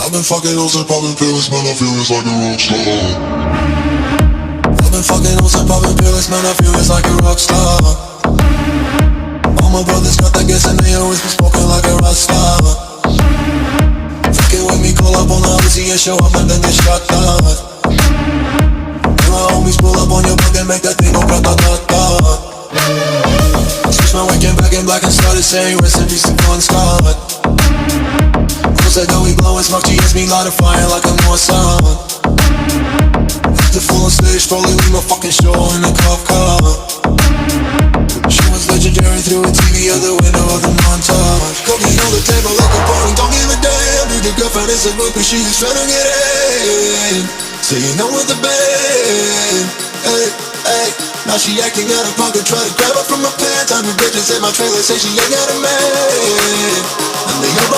I've been fucking hoes and popping pills, man, I feel it's like a rock star. I've been fucking hoes and popping pills, man, I feel it's like a rock star. All my brothers got that gas and they always been smoking like a rock star. Fucking with me, call up on the Uzi and show up and then get shot down. And my homies pull up on your block and make that thing go grata-ta-ta. Switch my weekend back in black and started saying rest in peace to Bon Scott. Said that we blowin' smoke, she hits me light a fire like a North Sun. After full on stage, probably leave my fucking show in a cop car. She was legendary through a TV out the window of the montage. Cocaine on the table like a party, don't give a damn. Dude, your girlfriend is a groupie, she is tryna get in. Saying I'm with the band, hey, hey. Now she acting out of pocket, try to grab her from my pants. I'm the bitches in my trailer, say she ain't got a man. And they all